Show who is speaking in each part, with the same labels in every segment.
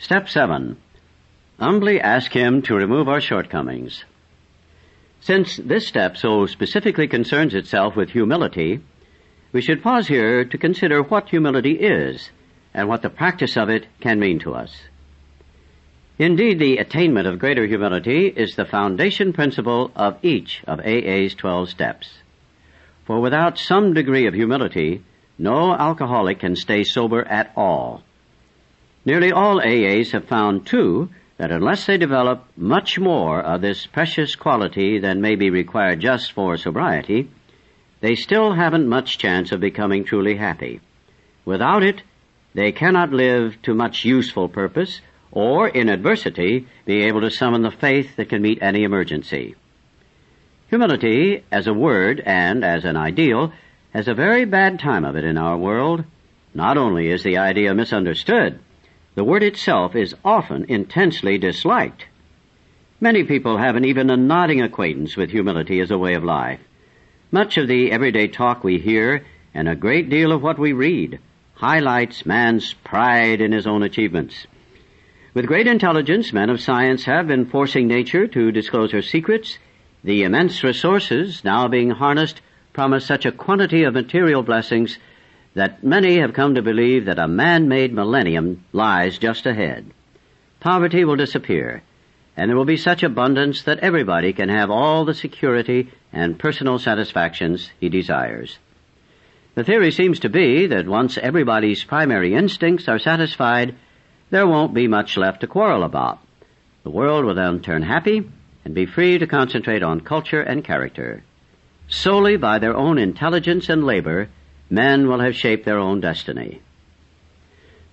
Speaker 1: Step 7. Humbly ask Him to remove our shortcomings. Since this step so specifically concerns itself with humility, we should pause here to consider what humility is and what the practice of it can mean to us. Indeed, the attainment of greater humility is the foundation principle of each of AA's 12 steps. For without some degree of humility, no alcoholic can stay sober at all. Nearly all AAs have found, too, that unless they develop much more of this precious quality than may be required just for sobriety, they still haven't much chance of becoming truly happy. Without it, they cannot live to much useful purpose, or, in adversity, be able to summon the faith that can meet any emergency. Humility, as a word and as an ideal, has a very bad time of it in our world. Not only is the idea misunderstood, the word itself is often intensely disliked. Many people haven't even a nodding acquaintance with humility as a way of life. Much of the everyday talk we hear, and a great deal of what we read, highlights man's pride in his own achievements. With great intelligence, men of science have been forcing nature to disclose her secrets. The immense resources now being harnessed promise such a quantity of material blessings that many have come to believe that a man-made millennium lies just ahead. Poverty will disappear, and there will be such abundance that everybody can have all the security and personal satisfactions he desires. The theory seems to be that once everybody's primary instincts are satisfied, there won't be much left to quarrel about. The world will then turn happy and be free to concentrate on culture and character. Solely by their own intelligence and labor, men will have shaped their own destiny.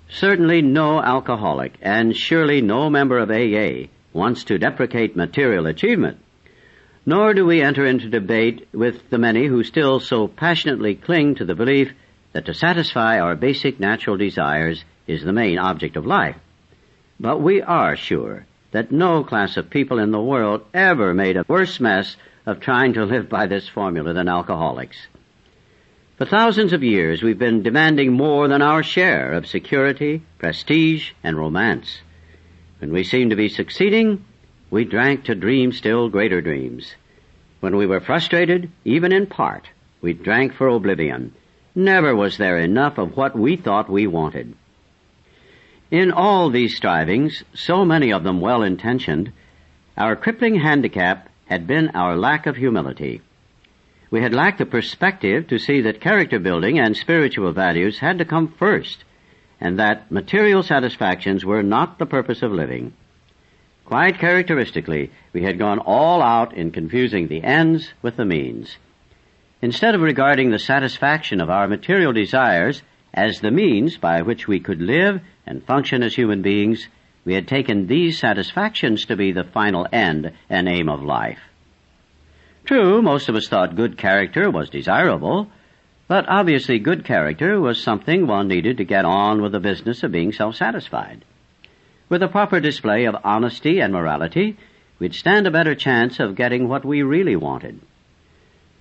Speaker 1: Certainly no alcoholic, and surely no member of AA, wants to deprecate material achievement, nor do we enter into debate with the many who still so passionately cling to the belief that to satisfy our basic natural desires is the main object of life. But we are sure that no class of people in the world ever made a worse mess of trying to live by this formula than alcoholics. For thousands of years we've been demanding more than our share of security, prestige, and romance. When we seemed to be succeeding, we drank to dream still greater dreams. When we were frustrated, even in part, we drank for oblivion. Never was there enough of what we thought we wanted. In all these strivings, so many of them well-intentioned, our crippling handicap had been our lack of humility. We had lacked the perspective to see that character building and spiritual values had to come first, and that material satisfactions were not the purpose of living. Quite characteristically, we had gone all out in confusing the ends with the means. Instead of regarding the satisfaction of our material desires as the means by which we could live and function as human beings, we had taken these satisfactions to be the final end and aim of life. True, most of us thought good character was desirable, but obviously good character was something one needed to get on with the business of being self-satisfied. With a proper display of honesty and morality, we'd stand a better chance of getting what we really wanted.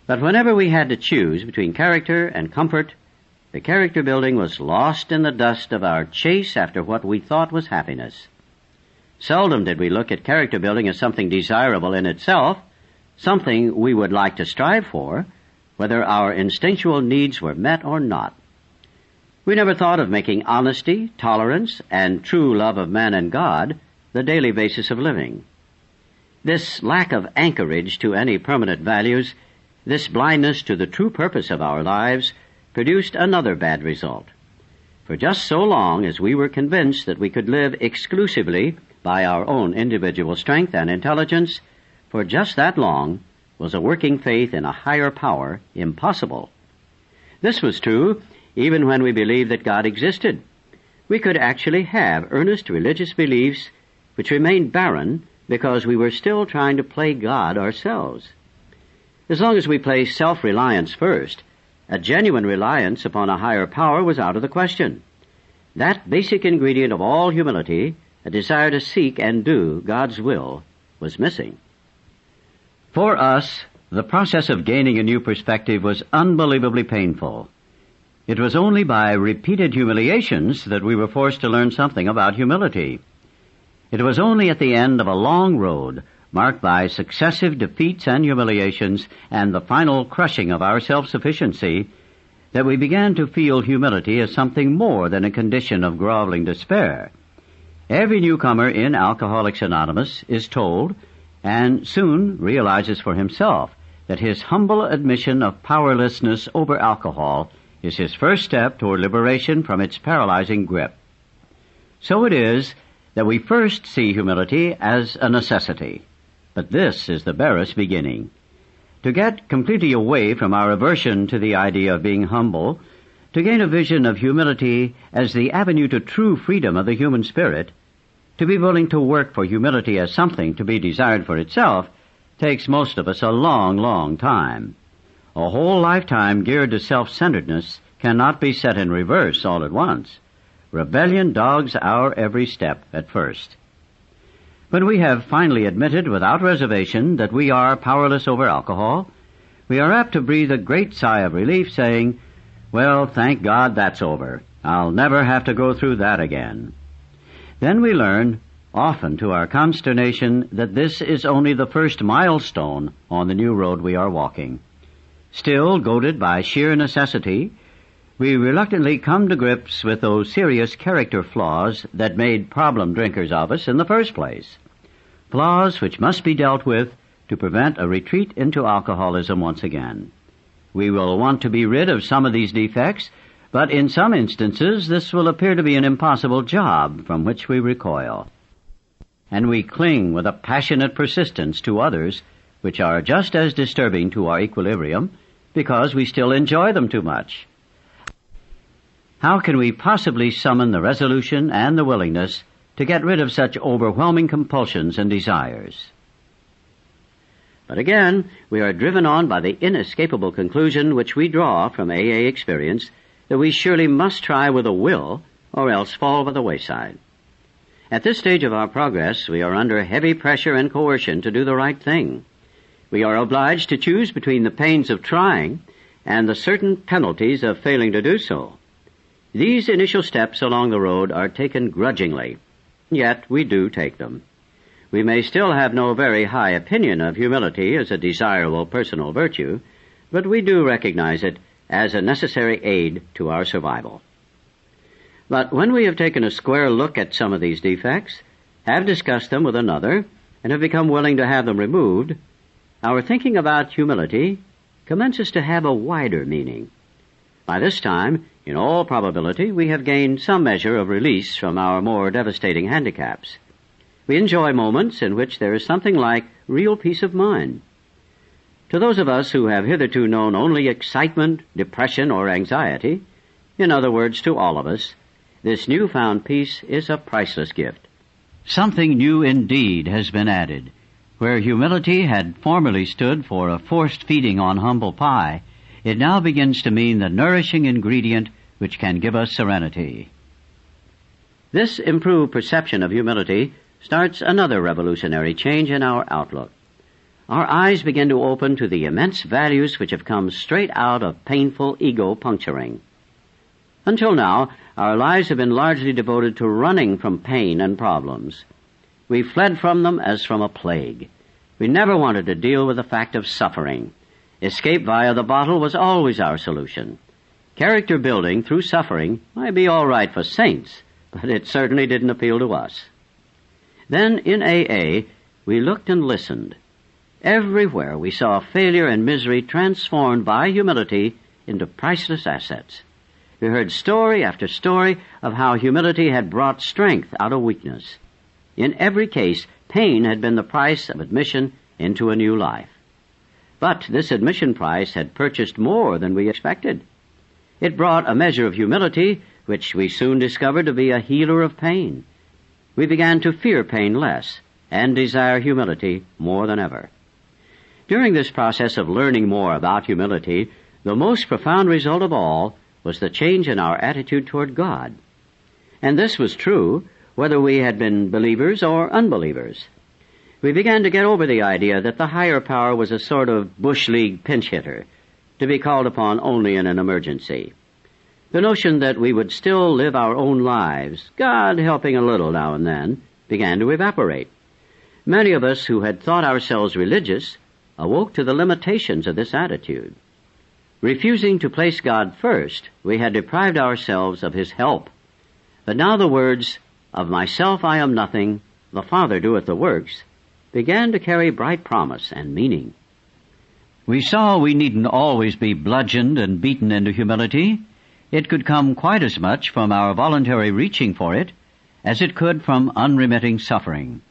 Speaker 1: But whenever we had to choose between character and comfort, the character building was lost in the dust of our chase after what we thought was happiness. Seldom did we look at character building as something desirable in itself, something we would like to strive for, whether our instinctual needs were met or not. We never thought of making honesty, tolerance, and true love of man and God the daily basis of living. This lack of anchorage to any permanent values, this blindness to the true purpose of our lives, produced another bad result. For just so long as we were convinced that we could live exclusively by our own individual strength and intelligence, for just that long was a working faith in a higher power impossible. This was true even when we believed that God existed. We could actually have earnest religious beliefs which remained barren because we were still trying to play God ourselves. As long as we placed self-reliance first, a genuine reliance upon a higher power was out of the question. That basic ingredient of all humility, a desire to seek and do God's will, was missing. For us, the process of gaining a new perspective was unbelievably painful. It was only by repeated humiliations that we were forced to learn something about humility. It was only at the end of a long road, marked by successive defeats and humiliations and the final crushing of our self-sufficiency, that we began to feel humility as something more than a condition of groveling despair. Every newcomer in Alcoholics Anonymous is told, and soon realizes for himself, that his humble admission of powerlessness over alcohol is his first step toward liberation from its paralyzing grip. So it is that we first see humility as a necessity. But this is the barest beginning. To get completely away from our aversion to the idea of being humble, to gain a vision of humility as the avenue to true freedom of the human spirit, to be willing to work for humility as something to be desired for itself, takes most of us a long, long time. A whole lifetime geared to self-centeredness cannot be set in reverse all at once. Rebellion dogs our every step at first. When we have finally admitted without reservation that we are powerless over alcohol, we are apt to breathe a great sigh of relief, saying, "Well, thank God that's over. I'll never have to go through that again." Then we learn, often to our consternation, that this is only the first milestone on the new road we are walking. Still, goaded by sheer necessity, we reluctantly come to grips with those serious character flaws that made problem drinkers of us in the first place. Flaws which must be dealt with to prevent a retreat into alcoholism once again. We will want to be rid of some of these defects, but in some instances this will appear to be an impossible job from which we recoil. And we cling with a passionate persistence to others which are just as disturbing to our equilibrium because we still enjoy them too much. How can we possibly summon the resolution and the willingness to get rid of such overwhelming compulsions and desires? But again, we are driven on by the inescapable conclusion which we draw from AA experience that we surely must try with a will or else fall by the wayside. At this stage of our progress, we are under heavy pressure and coercion to do the right thing. We are obliged to choose between the pains of trying and the certain penalties of failing to do so. These initial steps along the road are taken grudgingly, yet we do take them. We may still have no very high opinion of humility as a desirable personal virtue, but we do recognize it as a necessary aid to our survival. But when we have taken a square look at some of these defects, have discussed them with another, and have become willing to have them removed, our thinking about humility commences to have a wider meaning. By this time, in all probability, we have gained some measure of release from our more devastating handicaps. We enjoy moments in which there is something like real peace of mind. To those of us who have hitherto known only excitement, depression, or anxiety, in other words, to all of us, this newfound peace is a priceless gift. Something new indeed has been added. Where humility had formerly stood for a forced feeding on humble pie, it now begins to mean the nourishing ingredient which can give us serenity. This improved perception of humility starts another revolutionary change in our outlook. Our eyes begin to open to the immense values which have come straight out of painful ego puncturing. Until now, our lives have been largely devoted to running from pain and problems. We fled from them as from a plague. We never wanted to deal with the fact of suffering. Escape via the bottle was always our solution. Character building through suffering might be all right for saints, but it certainly didn't appeal to us. Then in AA, we looked and listened. Everywhere we saw failure and misery transformed by humility into priceless assets. We heard story after story of how humility had brought strength out of weakness. In every case, pain had been the price of admission into a new life. But this admission price had purchased more than we expected. It brought a measure of humility, which we soon discovered to be a healer of pain. We began to fear pain less and desire humility more than ever. During this process of learning more about humility, the most profound result of all was the change in our attitude toward God. And this was true whether we had been believers or unbelievers. We began to get over the idea that the higher power was a sort of bush league pinch hitter, to be called upon only in an emergency. The notion that we would still live our own lives, God helping a little now and then, began to evaporate. Many of us who had thought ourselves religious awoke to the limitations of this attitude. Refusing to place God first, we had deprived ourselves of His help. But now the words, "Of myself I am nothing, the Father doeth the works," began to carry bright promise and meaning. We saw we needn't always be bludgeoned and beaten into humility. It could come quite as much from our voluntary reaching for it as it could from unremitting suffering.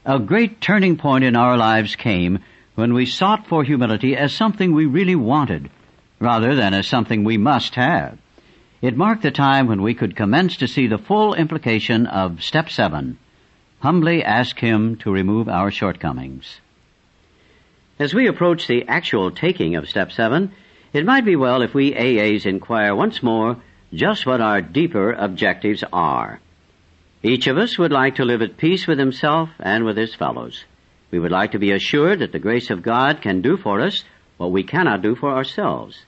Speaker 1: A great turning point in our lives came when we sought for humility as something we really wanted, rather than as something we must have. It marked the time when we could commence to see the full implication of Step 7, humbly ask Him to remove our shortcomings. As we approach the actual taking of Step 7, it might be well if we AAs inquire once more just what our deeper objectives are. Each of us would like to live at peace with himself and with his fellows. We would like to be assured that the grace of God can do for us what we cannot do for ourselves.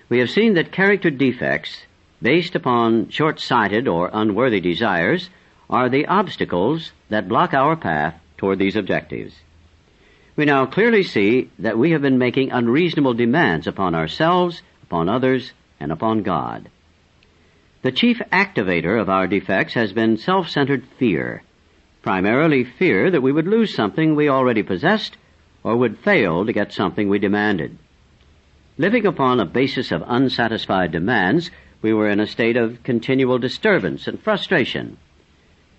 Speaker 1: We have seen that character defects, based upon short-sighted or unworthy desires, are the obstacles that block our path toward these objectives. We now clearly see that we have been making unreasonable demands upon ourselves, upon others, and upon God. The chief activator of our defects has been self-centered fear, primarily fear that we would lose something we already possessed or would fail to get something we demanded. Living upon a basis of unsatisfied demands, we were in a state of continual disturbance and frustration.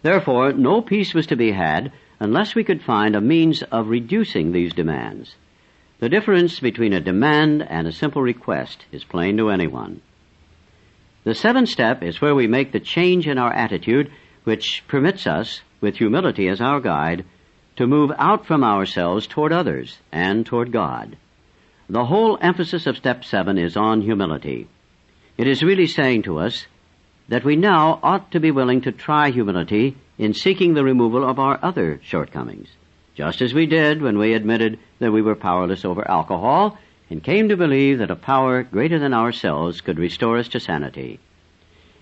Speaker 1: Therefore, no peace was to be had unless we could find a means of reducing these demands. The difference between a demand and a simple request is plain to anyone. The 7th step is where we make the change in our attitude which permits us, with humility as our guide, to move out from ourselves toward others and toward God. The whole emphasis of Step 7 is on humility. It is really saying to us that we now ought to be willing to try humility in seeking the removal of our other shortcomings, just as we did when we admitted that we were powerless over alcohol and came to believe that a power greater than ourselves could restore us to sanity.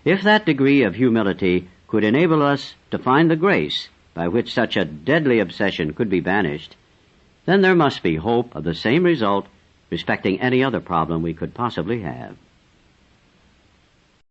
Speaker 1: If that degree of humility could enable us to find the grace by which such a deadly obsession could be banished, then there must be hope of the same result respecting any other problem we could possibly have.